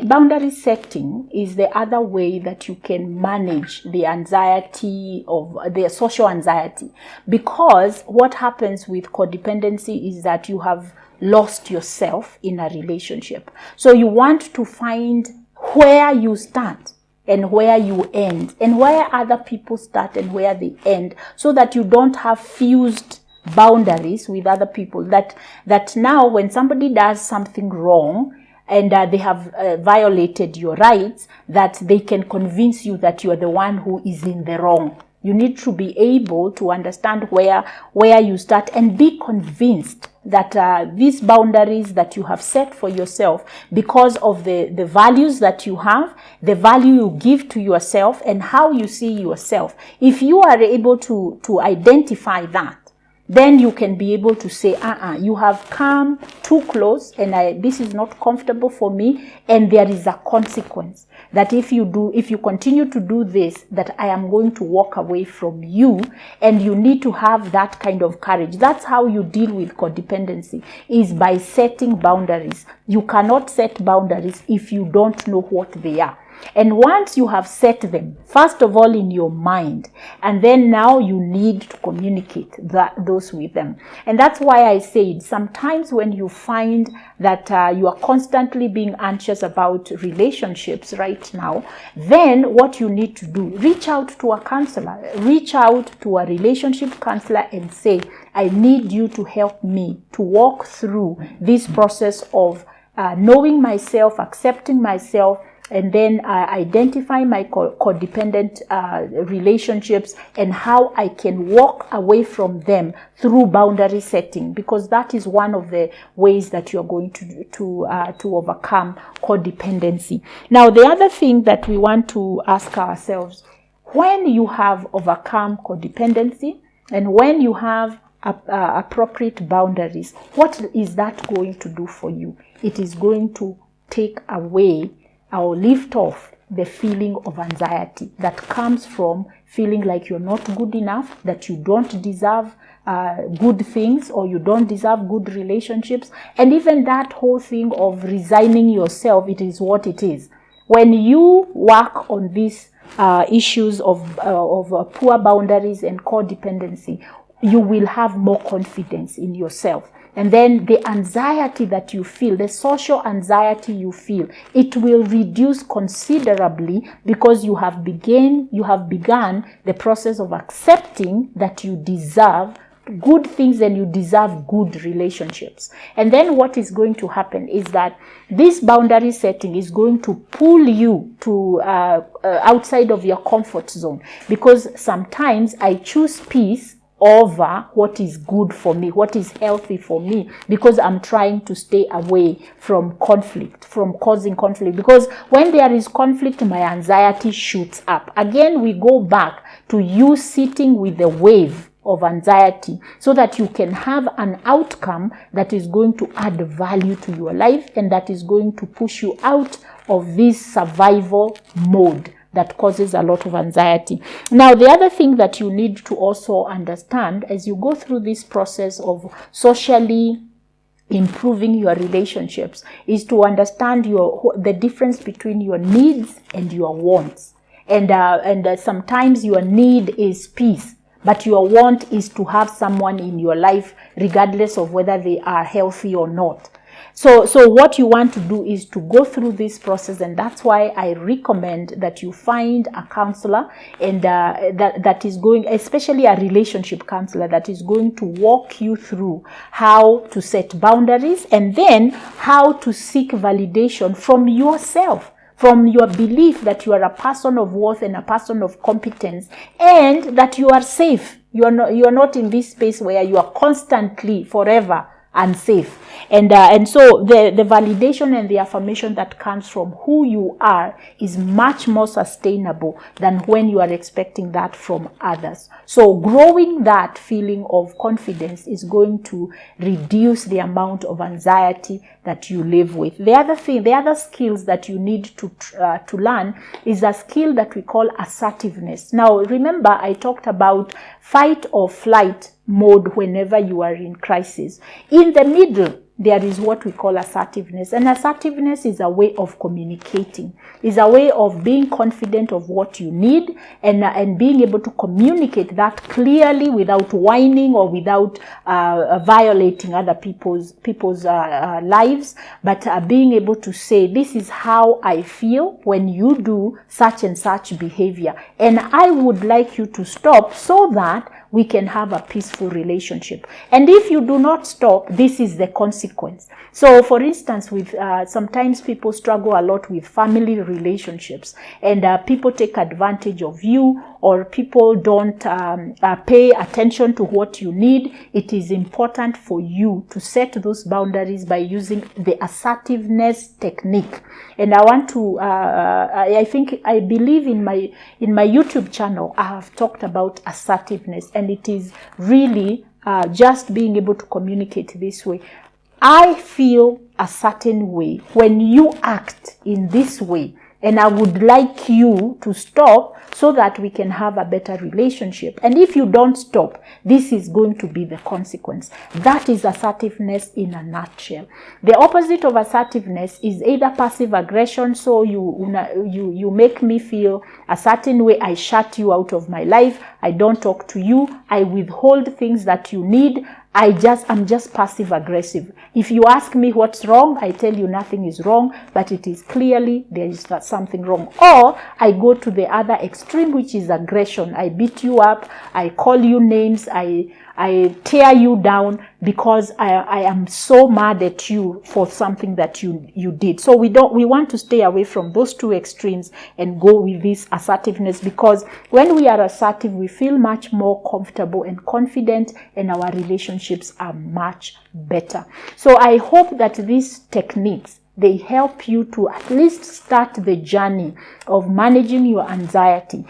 Boundary setting is the other way that you can manage the anxiety of the social anxiety, because what happens with codependency is that you have lost yourself in a relationship. So you want to find where you start and where you end, and where other people start and where they end, so that you don't have fused boundaries with other people, that now when somebody does something wrong and they have violated your rights, that they can convince you that you are the one who is in the wrong. You need to be able to understand where you start and be convinced that these boundaries that you have set for yourself, because of the values that you have, the value you give to yourself, and how you see yourself. If you are able to identify that, then you can be able to say, you have come too close and this is not comfortable for me, and there is a consequence that if you continue to do this, that I am going to walk away from you. And you need to have that kind of courage. That's how you deal with codependency, is by setting boundaries. You cannot set boundaries if you don't know what they are. And once you have set them, first of all in your mind, and then now you need to communicate those with them. And that's why I said sometimes when you find that you are constantly being anxious about relationships right now, then what you need to do, reach out to a counselor, reach out to a relationship counselor and say, I need you to help me to walk through this process of knowing myself, accepting myself, and then identify my codependent relationships and how I can walk away from them through boundary setting, because that is one of the ways that you're going to overcome codependency. Now, the other thing that we want to ask ourselves, when you have overcome codependency and when you have appropriate boundaries, what is that going to do for you? It is going to take away or lift off the feeling of anxiety that comes from feeling like you're not good enough, that you don't deserve good things, or you don't deserve good relationships. And even that whole thing of resigning yourself, it is what it is. When you work on these issues of poor boundaries and codependency, you will have more confidence in yourself. And then the anxiety that you feel, the social anxiety you feel, it will reduce considerably, because you have begun the process of accepting that you deserve good things and you deserve good relationships. And then what is going to happen is that this boundary setting is going to pull you to outside of your comfort zone, because sometimes I choose peace over what is good for me, what is healthy for me, because I'm trying to stay away from conflict, from causing conflict. Because when there is conflict, my anxiety shoots up. Again, we go back to you sitting with the wave of anxiety, so that you can have an outcome that is going to add value to your life, and that is going to push you out of this survival mode that causes a lot of anxiety. Now, the other thing that you need to also understand as you go through this process of socially improving your relationships is to understand the difference between your needs and your wants. And sometimes your need is peace, but your want is to have someone in your life regardless of whether they are healthy or not. So what you want to do is to go through this process, and that's why I recommend that you find a counselor, and that is going, especially a relationship counselor, that is going to walk you through how to set boundaries, and then how to seek validation from yourself, from your belief that you are a person of worth and a person of competence, and that you are safe. You are not in this space where you are constantly, forever unsafe. And so the validation and the affirmation that comes from who you are is much more sustainable than when you are expecting that from others. So growing that feeling of confidence is going to reduce the amount of anxiety that you live with. The other skills that you need to learn is a skill that we call assertiveness. Now, remember, I talked about fight or flight mode whenever you are in crisis. In the middle, there is what we call assertiveness. And assertiveness is a way of communicating, is a way of being confident of what you need, and being able to communicate that clearly without whining or without violating other people's lives, but being able to say, this is how I feel when you do such and such behavior, and I would like you to stop so that we can have a peaceful relationship. And if you do not stop, this is the consequence. So for instance, with sometimes people struggle a lot with family relationships, and people take advantage of you, or people don't pay attention to what you need. It is important for you to set those boundaries by using the assertiveness technique. And I want to, I believe in my YouTube channel, I have talked about assertiveness, and it is really just being able to communicate this way. I feel a certain way when you act in this way, and I would like you to stop so that we can have a better relationship. And if you don't stop, this is going to be the consequence. That is assertiveness in a nutshell. The opposite of assertiveness is either passive aggression. So you make me feel a certain way. I shut you out of my life. I don't talk to you. I withhold things that you need. I'm just passive aggressive. If you ask me what's wrong, I tell you nothing is wrong, but it is clearly there is something wrong. Or I go to the other extreme, which is aggression. I beat you up. I call you names. I tear you down because I am so mad at you for something that you did. So we want to stay away from those two extremes and go with this assertiveness, because when we are assertive, we feel much more comfortable and confident, and our relationships are much better. So I hope that these techniques, they help you to at least start the journey of managing your anxiety.